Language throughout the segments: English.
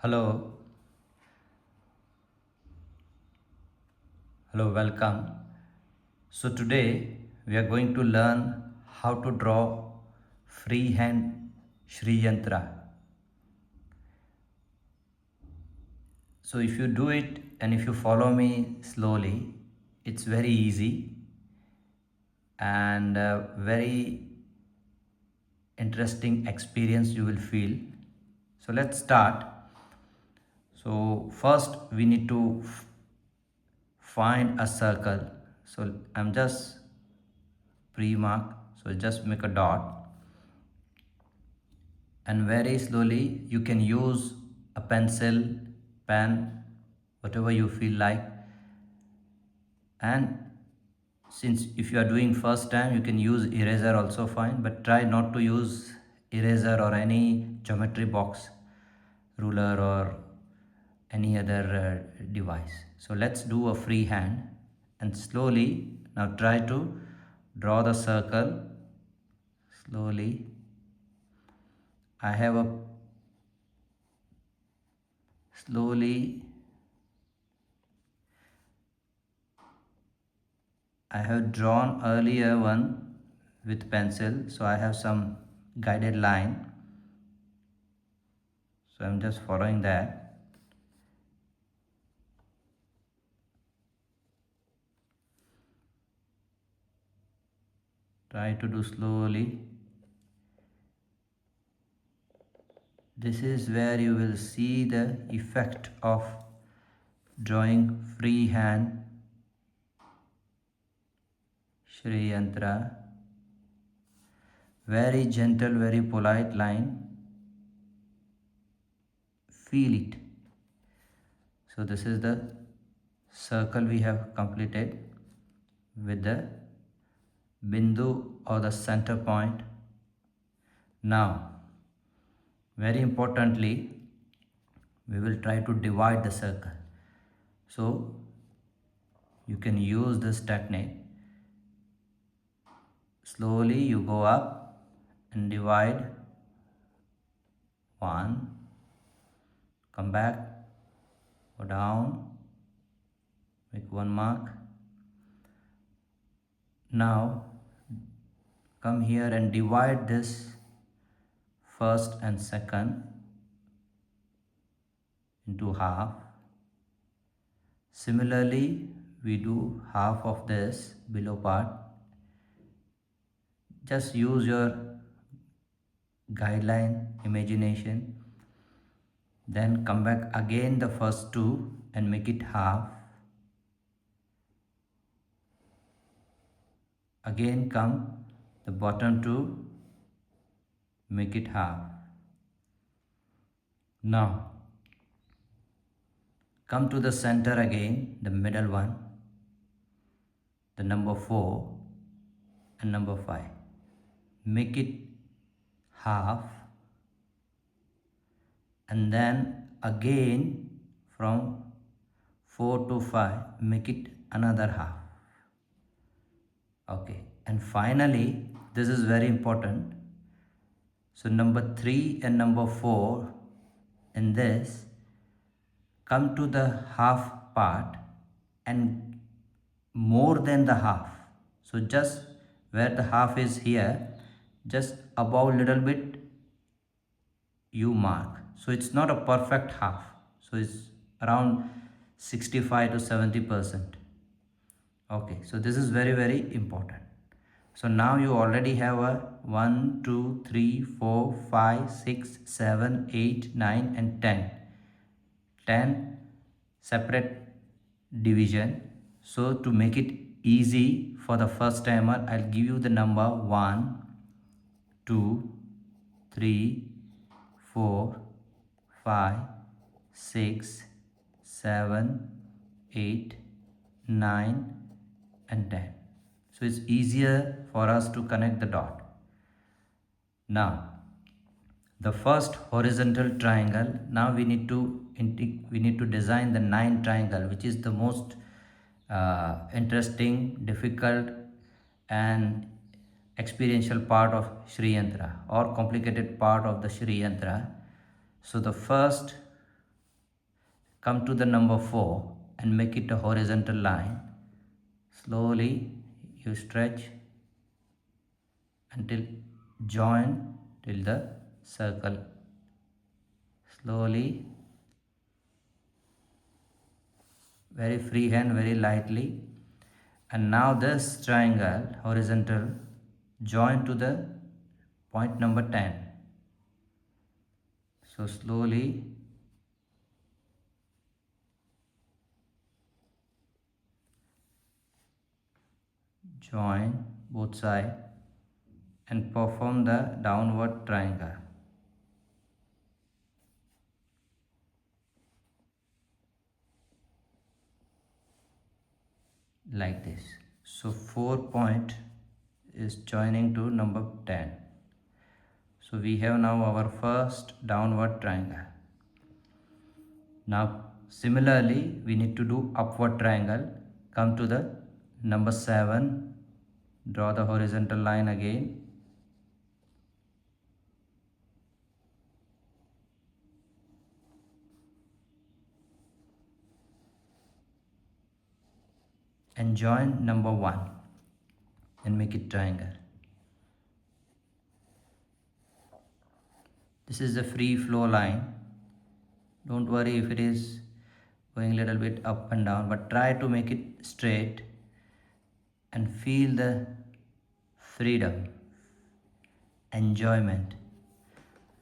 Hello, welcome. So today we are going to learn how to draw freehand Shree Yantra. So if you do it and if you follow me slowly, it's very easy and very interesting experience you will feel. So let's start. So first we need to find a circle. So I'm just pre-mark, so just make a dot and very slowly you can use a pencil, pen, whatever you feel like. And since if you are doing first time, you can use eraser also fine, but try not to use eraser or any geometry box, ruler or any other device. So let's do a free hand and slowly now try to draw the circle slowly. I have a slowly I have drawn earlier one with pencil, so I have some guided line, so I'm just following that. Try to do slowly. This is where you will see the effect of drawing freehand Shree Yantra. Very gentle, very polite line. Feel it. So this is the circle we have completed with the bindu or the center point. Now, very importantly, we will try to divide the circle. So you can use this technique. Slowly you go up and divide one, come back, go down, make one mark. Now come here and divide this first and second into half. Similarly, we do half of this below part. Just use your guideline, imagination. Then come back again the first two and make it half. Again come the bottom two, make it half. Now come to the center again, the middle one, the number 4 and number 5. Make it half and then again from 4 to 5 make it another half. Okay, and finally this is very important. So number 3 and number 4 in this, come to the half part and more than the half. So just where the half is here, just above little bit you mark. So it's not a perfect half, so it's around 65 to 70%. Okay, so this is very important. So now you already have a 1 2 3 4 5 6 7 8 9 and 10 separate division. So to make it easy for the first timer, I'll give you the number 1 2 3 4 5 6 7 8 9 and 10. So it's easier for us to connect the dot. Now the first horizontal triangle, now we need to design the 9 triangle, which is the most interesting, difficult and experiential part of Shree Yantra or complicated part of the Shree Yantra. So the first come to the number 4 and make it a horizontal line. Slowly you stretch until join till the circle. Slowly, very free hand, very lightly. And now this triangle horizontal join to the point number 10. So slowly join both sides and perform the downward triangle. Like this. So 4 point is joining to number 10. So we have now our first downward triangle. Now similarly we need to do upward triangle. Come to the number 7, draw the horizontal line again. And join number 1 and make it triangle. This is the free flow line. Don't worry if it is going a little bit up and down, but try to make it straight and feel the freedom, enjoyment.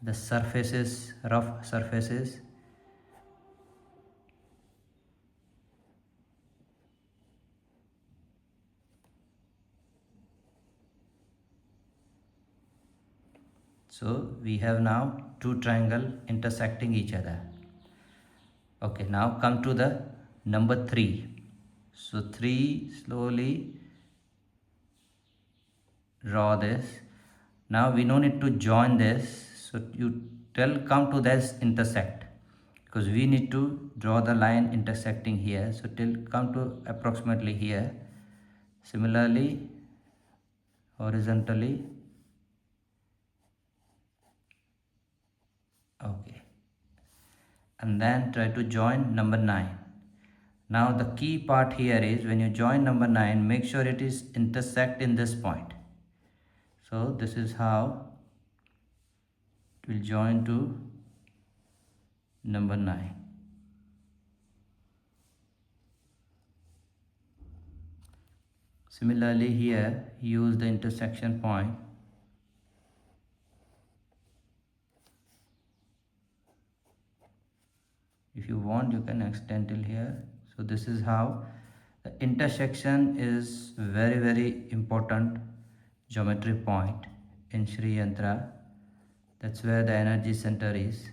The surfaces, rough surfaces. So we have now two triangles intersecting each other. Okay, now come to the number 3. So 3, slowly draw this. Now we no need to join this. So you come to this intersect, because we need to draw the line intersecting here. So come to approximately here. Similarly, horizontally. Okay, and then try to join number 9. Now the key part here is when you join number 9, make sure it is intersect in this point. So this is how it will join to number 9. Similarly here, use the intersection point. If you want, you can extend till here. So this is how the intersection is very important geometry point in Shree Yantra. That's where the energy center is.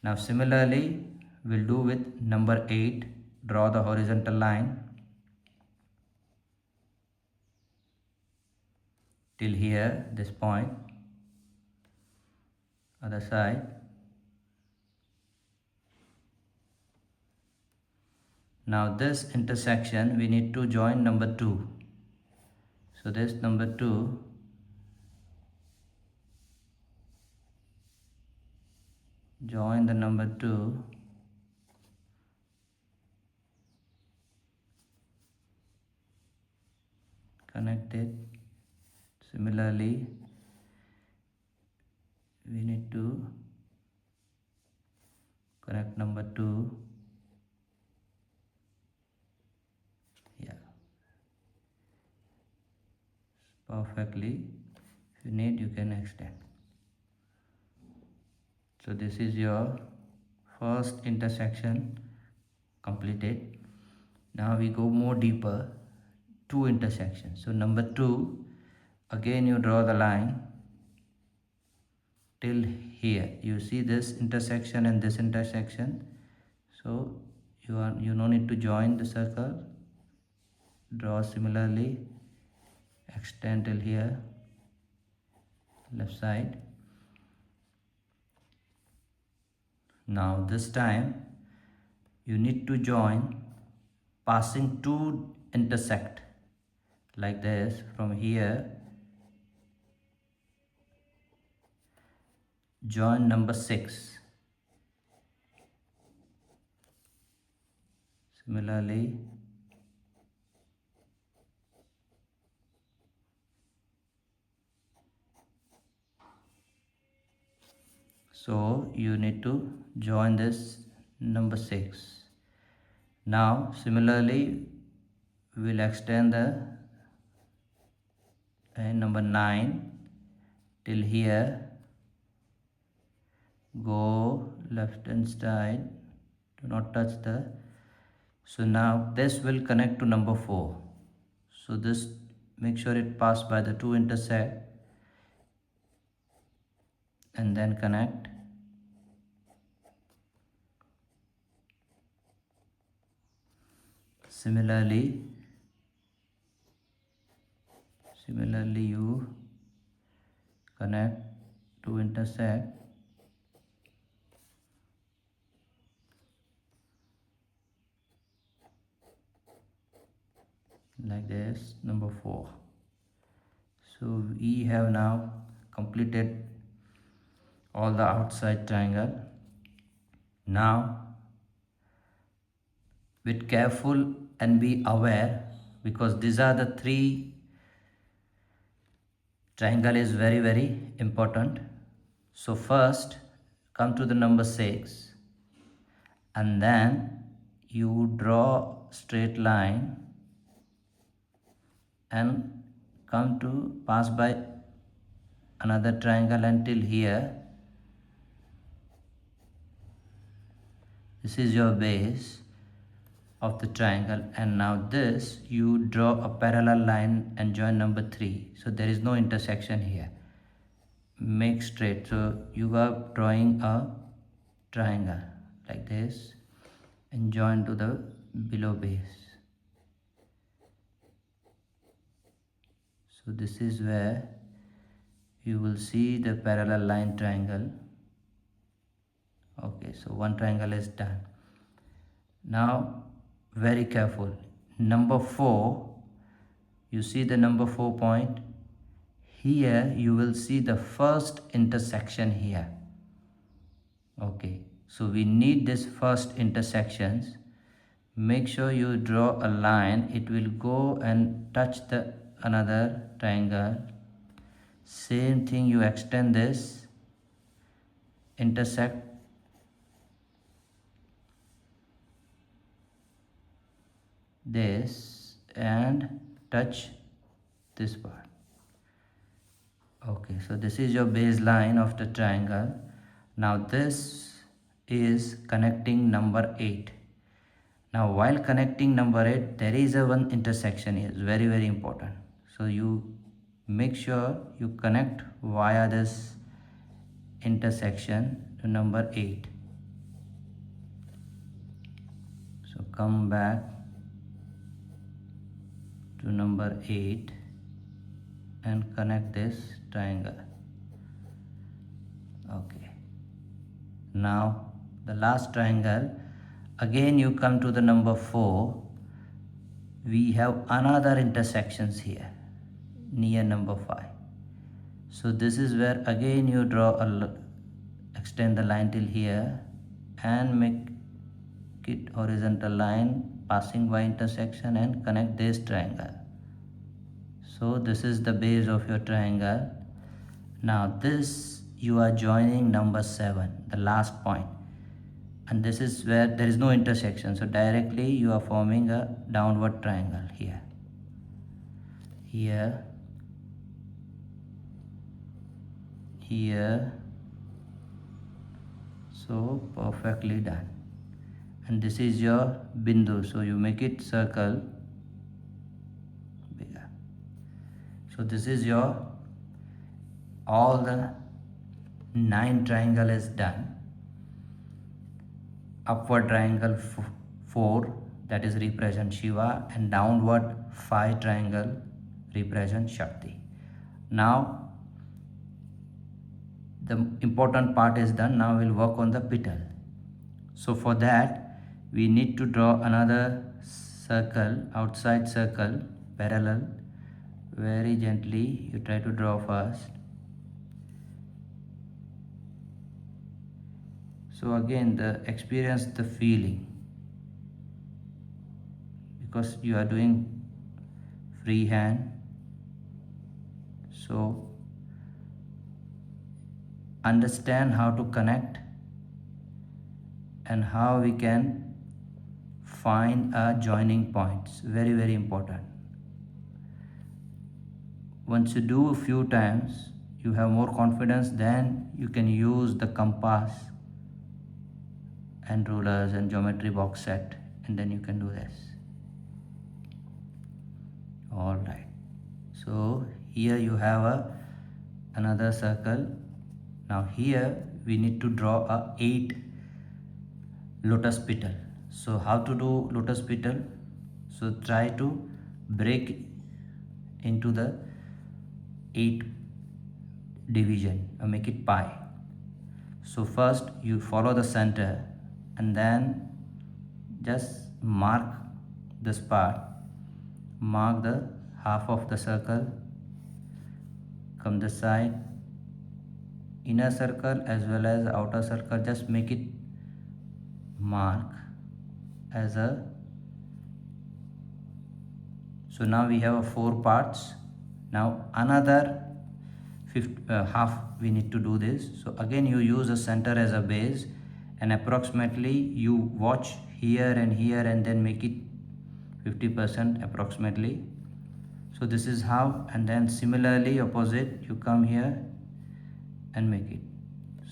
Now similarly, we'll do with number 8. Draw the horizontal line till here, this point. Other side. Now this intersection we need to join number 2. So this number 2, join the number 2, connect it. Similarly, we need to connect number 2. Yeah, perfectly. If you need, you can extend. So this is your first intersection completed. Now we go more deeper, 2 intersections. So number 2, again you draw the line till here. You see this intersection and this intersection. So you no need to join the circle. Draw similarly, extend till here, left side. Now this time you need to join passing 2 intersect like this from here. Join number 6. Similarly, so you need to join this number 6. Now similarly we'll extend the number 9 till here. Go left hand side, do not touch the. So now this will connect to number 4. So this, make sure it pass by the 2 intersect and then connect. Similarly you connect 2 intersect like this, number 4. So we have now completed all the outside triangle. Now be careful and be aware, because these are the 3 triangle is very important. So first come to the number 6 and then you draw straight line and come to pass by another triangle until here. This is your base of the triangle, and now this you draw a parallel line and join number 3. So there is no intersection here. Make straight. So you are drawing a triangle like this and join to the below base. So this is where you will see the parallel line triangle. Okay, so one triangle is done. Now very careful, number 4, you see the number 4 point here, you will see the first intersection here. Okay, so we need this first intersections. Make sure you draw a line, it will go and touch the another triangle. Same thing, you extend this, intersect this and touch this part. Okay, so this is your baseline of the triangle. Now this is connecting number 8. Now while connecting number 8, there is a one intersection here. It's very important. So you make sure you connect via this intersection to number 8. So come back to number 8 and connect this triangle. Okay, now the last triangle, again you come to the number 4. We have another intersections here near number 5. So this is where again you draw extend the line till here and make it horizontal line passing by intersection and connect this triangle. So this is the base of your triangle. Now this you are joining number 7, the last point, and this is where there is no intersection, so directly you are forming a downward triangle here, here, here. So perfectly done. And this is your bindu, so you make it circle bigger. So this is your all the 9 triangle is done. Upward triangle 4, that is represent Shiva, and downward 5 triangle represent Shakti. Now the important part is done. Now we'll work on the petal. So for that we need to draw another circle, outside circle, parallel. Very gently you try to draw first. So again, experience the feeling. because you are doing free hand. So understand how to connect and how we can find a joining points. Very, very important. Once you do a few times, you have more confidence, then you can use the compass and rulers and geometry box set, and then you can do this. All right, so here you have another circle. Now here we need to draw a 8 lotus petal. So how to do lotus petal? So try to break into the 8 division or make it pi. So first you follow the center and then just mark this part, mark the half of the circle, come this side, inner circle as well as outer circle, just make it mark as a. So now we have 4 parts. Now another half we need to do this. So again you use the center as a base and approximately you watch here and then make it 50% approximately. So this is how, and then similarly opposite you come here and make it.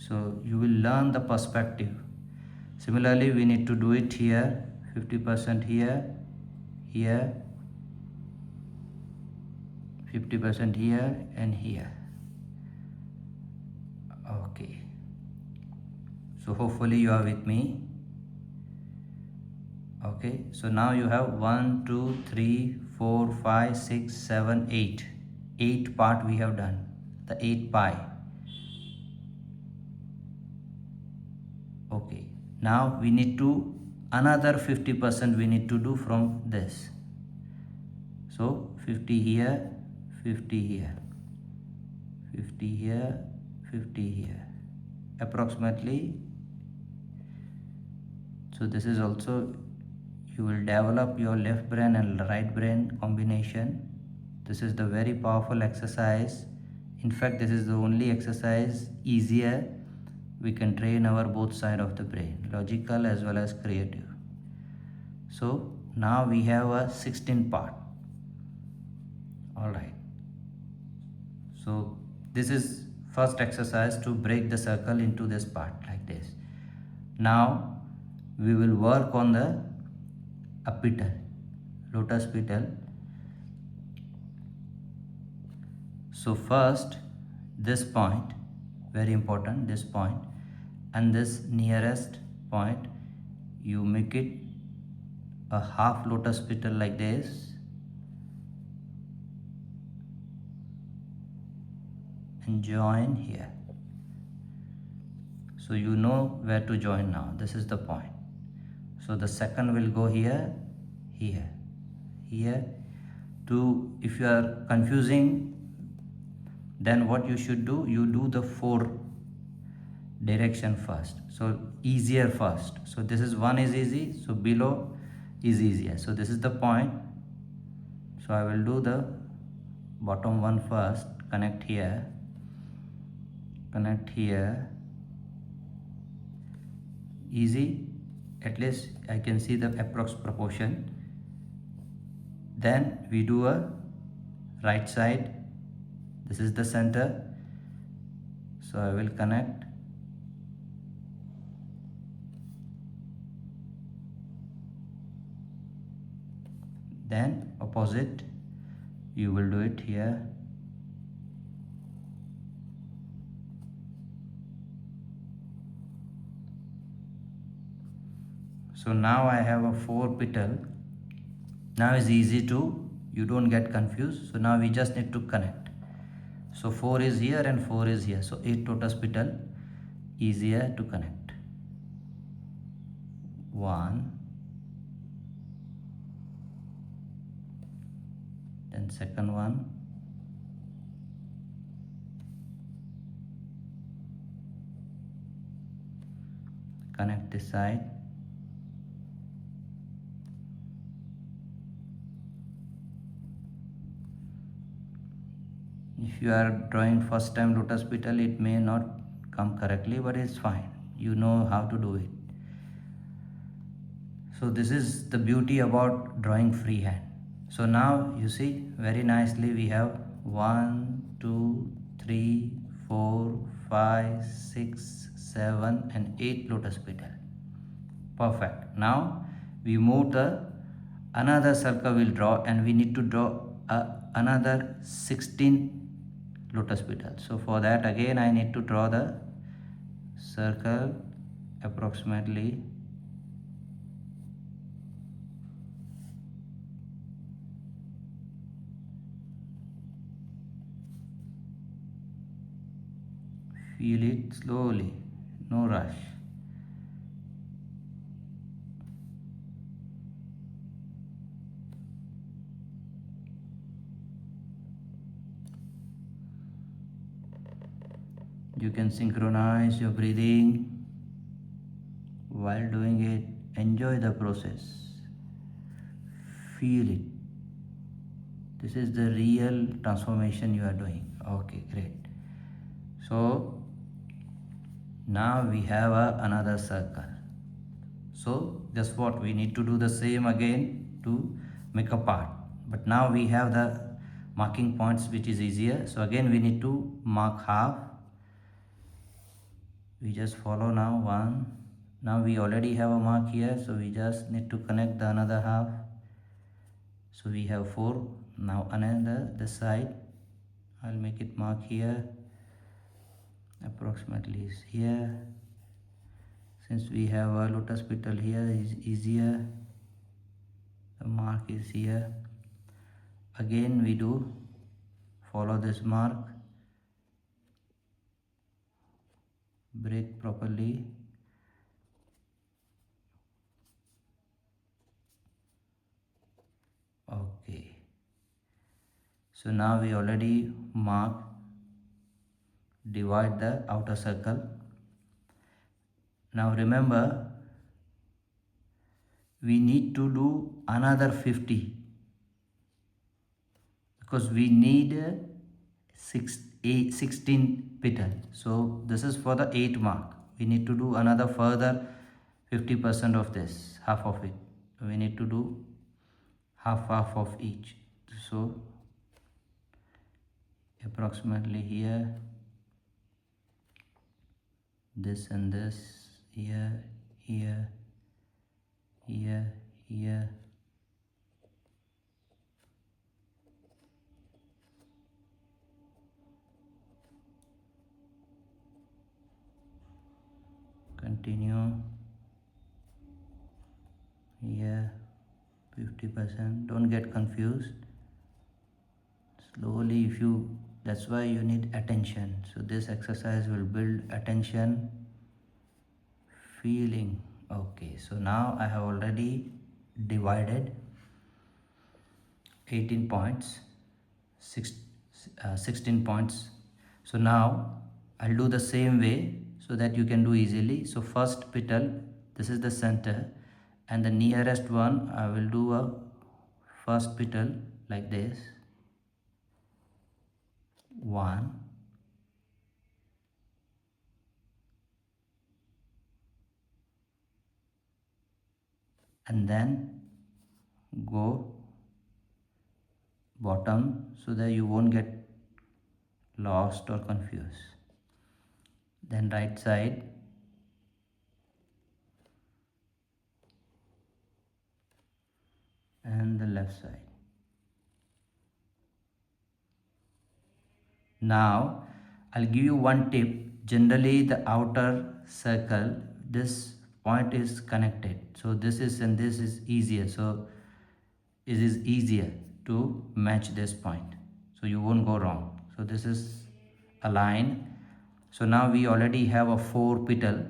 So you will learn the perspective. Similarly we need to do it here, 50% here, here, 50% here and here. Okay, so hopefully you are with me. Okay, so now you have 1 2 3 4 5 6 7 8 part we have done, the 8 pi. Okay, now we need to another 50% we need to do from this. So 50 here, 50 here, 50 here, 50 here approximately. So this is also, you will develop your left brain and right brain combination. This is the very powerful exercise. In fact, this is the only exercise easier we can train our both side of the brain, logical as well as creative. So now we have a 16 part. All right, so this is first exercise to break the circle into this part like this. Now we will work on the a petal, lotus petal. So first this point, very important, this point and this nearest point, you make it a half lotus petal like this and join here. So you know where to join now. This is the point. So the second will go here, here, here. To, if you are confusing, then what you should do, you do the 4 direction first. So easier first. So this is one is easy, so below is easier. So this is the point. So I will do the bottom one first, connect here, easy, at least I can see the approx proportion. Then we do a right side, this is the center, so I will connect, then opposite you will do it here. So now I have a 4 petal. Now is easy to, you don't get confused. So now we just need to connect. So 4 is here and 4 is here. So 8 lotus petal, easier to connect. 1, then second one, connect this side, you are drawing first time lotus petal, it may not come correctly, but it's fine, you know how to do it. So this is the beauty about drawing freehand. So now you see very nicely we have 1 2 3 4 5 6 7 and 8 lotus petal. Perfect. Now we move the another circle will draw, and we need to draw another 16 lotus petals. So for that again I need to draw the circle approximately feel it slowly, no rush. You can synchronize your breathing while doing it. Enjoy the process. Feel it. This is the real transformation you are doing. Okay, great. So now we have another circle. So that's what we need to do, the same again to make a part. But now we have the marking points, which is easier. So again we need to mark half. We just follow now one. Now we already have a mark here, so we just need to connect the another half. So we have 4. Now another this side, I'll make it mark here, approximately is here. Since we have a lotus petal here, is easier, the mark is here. Again we do follow this mark, break properly. Okay, so now we already mark, divide the outer circle. Now remember, we need to do another 50 because we need 16 petal. So this is for the 8 mark. We need to do another further 50% of this, half of it. We need to do half of each. So approximately here, this and this, here, here, here, here. Continue here, 50%. Don't get confused. Slowly, that's why you need attention. So this exercise will build attention, feeling. Okay, so now I have already divided 18 points, 16 points. So now I'll do the same way so that you can do easily. So first petal, this is the center, and the nearest one I will do a first petal like this, 1, and then go bottom so that you won't get lost or confused. Then right side, and the left side. Now I'll give you one tip. Generally the outer circle, this point is connected, so this is and this is easier, so it is easier to match this point, so you won't go wrong. So this is a line. So now we already have a 4 petal.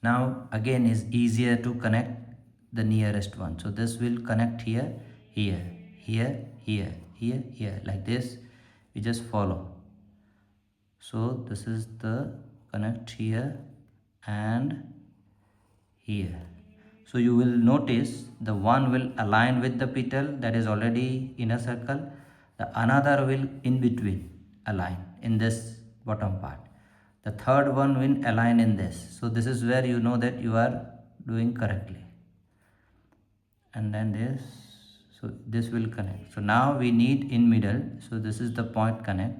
Now again is easier to connect the nearest one, so this will connect here, here, here, here, here, here, like this. We just follow. So this is the connect here and here. So you will notice the one will align with the petal that is already in a circle, the another will in between. align in this bottom part. The third one will align in this. So this is where you know that you are doing correctly. And then this, so this will connect. So now we need in middle. So this is the point connect.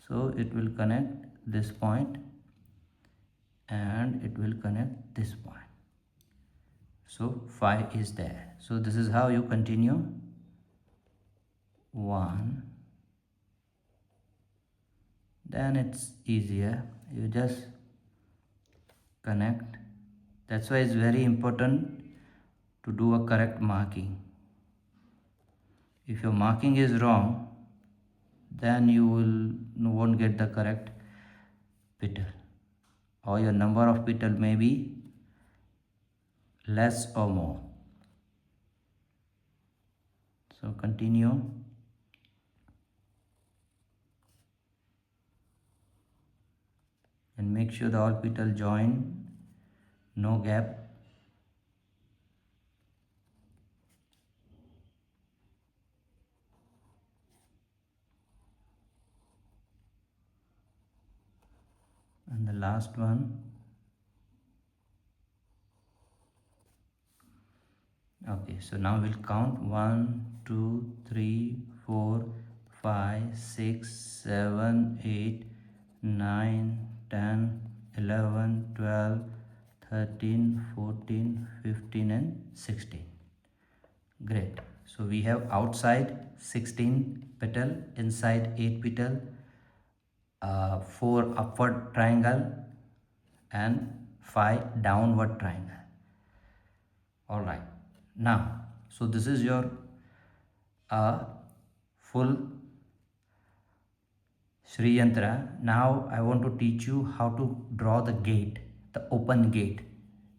So it will connect this point and it will connect this point. So 5 is there. So this is how you continue. 1. Then it's easier. You just connect. That's why it's very important to do a correct marking. If your marking is wrong, then you won't get the correct petal, or your number of petal may be less or more. So continue. And make sure the all petal join, no gap. And the last one. Okay, so now we'll count 1, 2, 3, 4, 5, 6, 7, 8, 9, 10, 11, 12, 13, 14, 15 and 16. Great. So we have outside 16 petal, inside 8 petal, 4 upward triangle and 5 downward triangle. Alright. Now, so this is your full Shree Yantra. Now I want to teach you how to draw the gate, the open gate,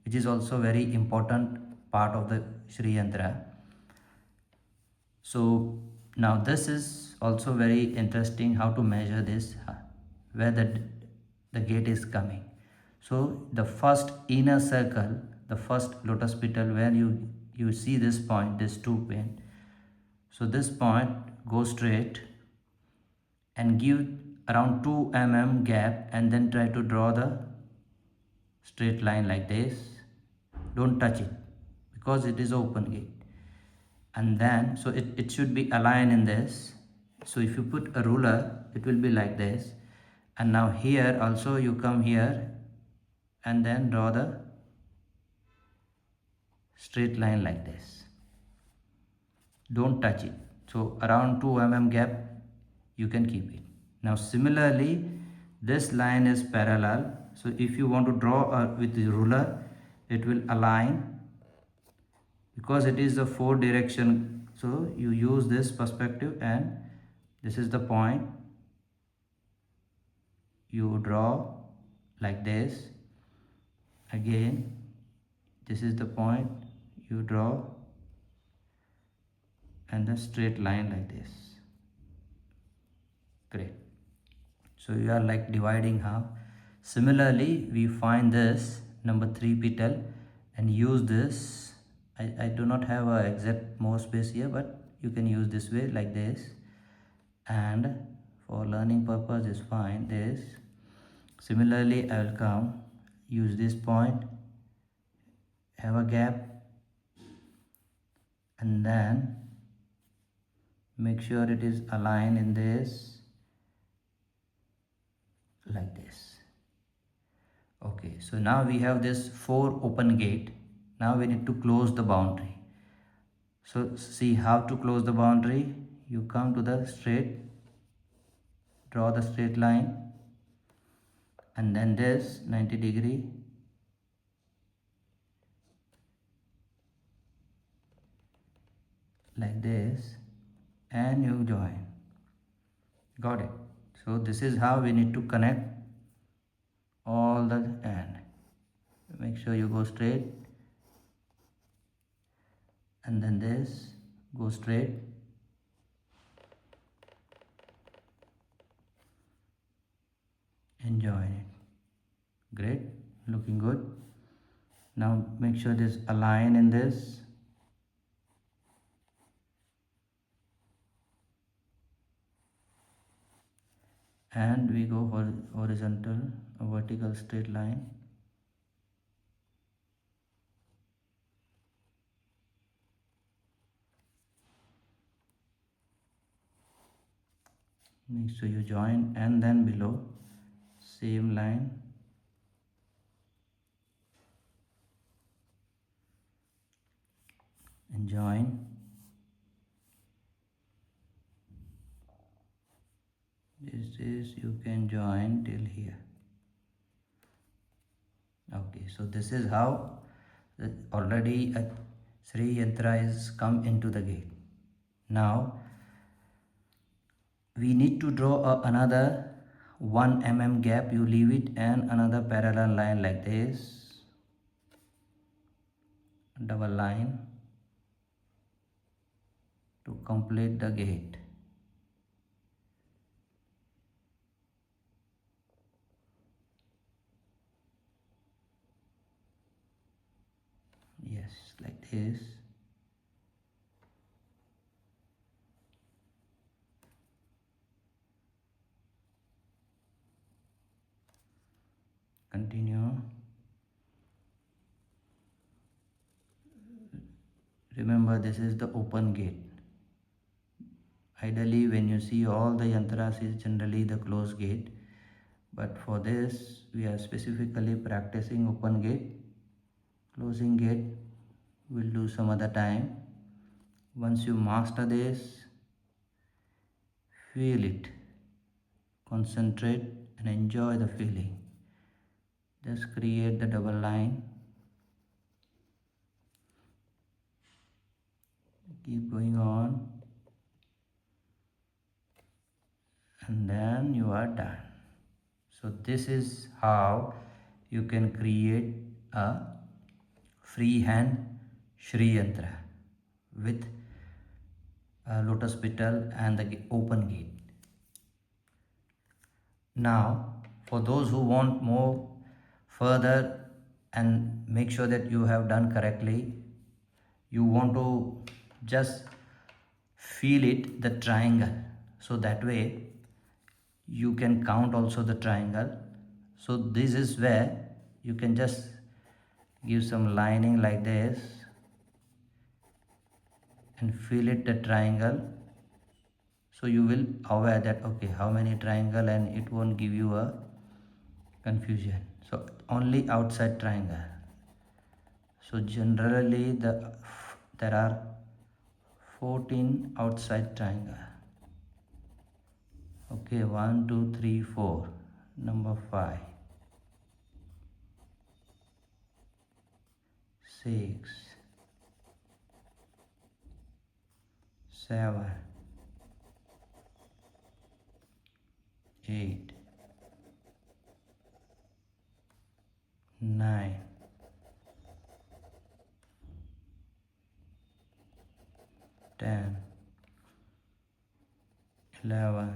which is also very important part of the Shree Yantra. So now this is also very interesting, how to measure this, where the gate is coming. So the first inner circle, the first lotus petal, where you see this point, this 2 pin. So this point go straight and give around 2 mm gap, and then try to draw the straight line like this. Don't touch it because it is open gate. And then so it should be aligned in this. So if you put a ruler, it will be like this. And now here also you come here and then draw the straight line like this. Don't touch it. So around 2 mm gap you can keep it. Now similarly, this line is parallel. So if you want to draw with the ruler, it will align because it is the 4 direction. So you use this perspective and this is the point. You draw like this. Again, this is the point. You draw and the straight line like this. Great. So you are like dividing half. Similarly, we find this number 3 petal and use this. I do not have a exact more space here, but you can use this way like this. And for learning purpose is fine this. Similarly, I will come, use this point, have a gap, and then make sure it is aligned in this like this. Okay, so now we have this 4 open gate. Now we need to close the boundary. So see how to close the boundary. You come to the straight, draw the straight line, and then this 90 degree, like this, and you join. Got it? So this is how we need to connect all the end. Make sure you go straight, and then this, go straight, and join it. Great, looking good. Now make sure this align in this. and we go horizontal, a vertical straight line. Make sure you join, and then below same line, and join. This is, you can join till here. Okay, so this is how already a Shree Yantra is come into the gate. Now we need to draw another 1 mm gap. You leave it, and another parallel line like this, double line, to complete the gate. Yes, like this. Continue. Remember, this is the open gate. Ideally, when you see all the yantras is generally the closed gate, but for this we are specifically practicing open gate. Closing gate we'll do some other time. Once you master this, feel it, concentrate and enjoy the feeling. Just create the double line, keep going on, and then you are done. So this is how you can create a freehand Shree Yantra with a lotus petal and the open gate. Now, for those who want more further and make sure that you have done correctly, you want to just feel it, the triangle, so that way you can count also the triangle. So this is where you can just give some lining like this and feel it, the triangle. So you will aware that okay, how many triangle, and it won't give you a confusion. So only outside triangle. So generally there are 14 outside triangle. Okay, 1 2 3 4, number 5, 6, 7, 8, 9, 10, 11,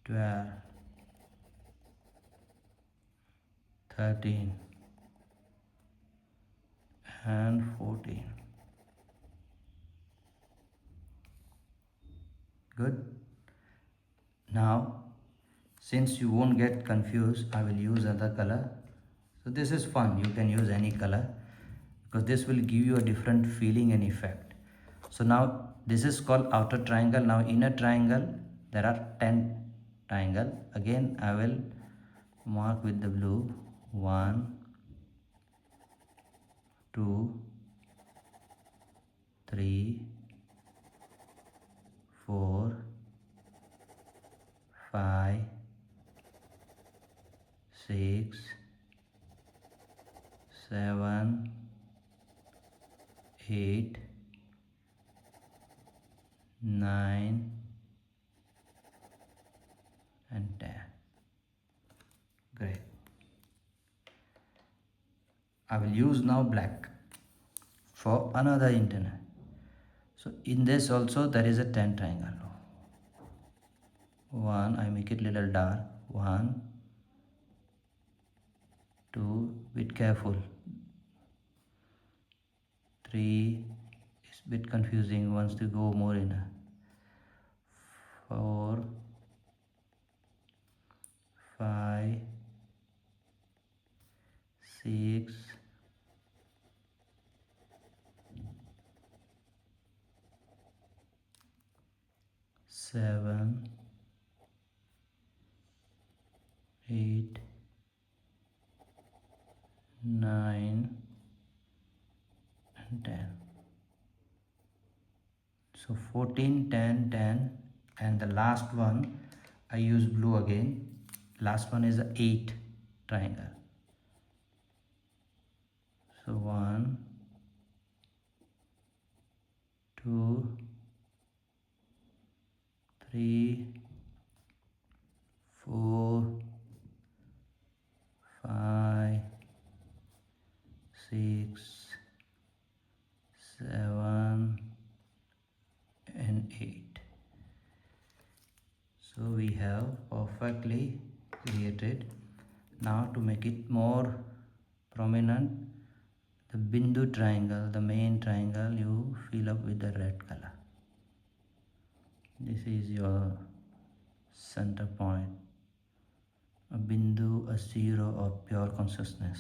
12, 13 and 14. Good. Now since you won't get confused, I will use other color. So this is fun, you can use any color because this will give you a different feeling and effect. So now this is called outer triangle. Now inner triangle, there are 10 triangle. Again I will mark with the blue. 1 2 3 4 5 6 7 8 9 and 10. Great. I will use now black for another internal. So in this also there is a 10 triangle. 1, I make it little dark. 1 2, bit careful. 3 is bit confusing, wants to go more in. 4 5 6 7 8 9 and 10. So 14 10 10, and the last one I use blue again. Last one is a 8 triangle. So 1 2 3 4 5 6 7 and 8. So we have perfectly created. Now to make it more prominent, the bindu triangle, the main triangle, you fill up with the red color. This is your center point, a bindu, a zero of pure consciousness.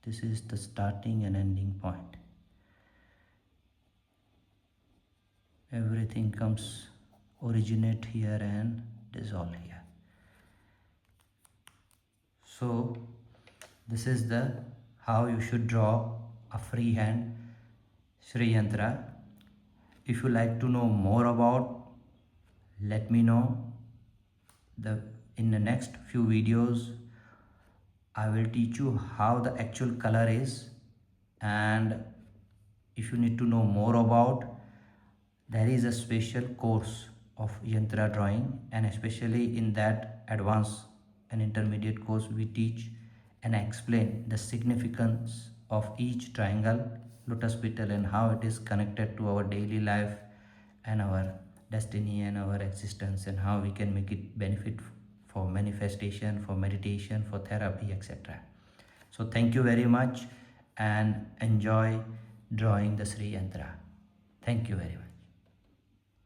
This is the starting and ending point. Everything comes originate here and dissolve here. So this is the how you should draw a freehand Shree Yantra. If you like to know more about, let me know. In the next few videos I will teach you how the actual color is, and if you need to know more about, there is a special course of Yantra drawing, and especially in that advanced and intermediate course we teach and explain the significance of each triangle, lotus petal, and how it is connected to our daily life and our destiny and our existence, and how we can make it benefit for manifestation, for meditation, for therapy, etc. So thank you very much and enjoy drawing the Shree Yantra. Thank you very much.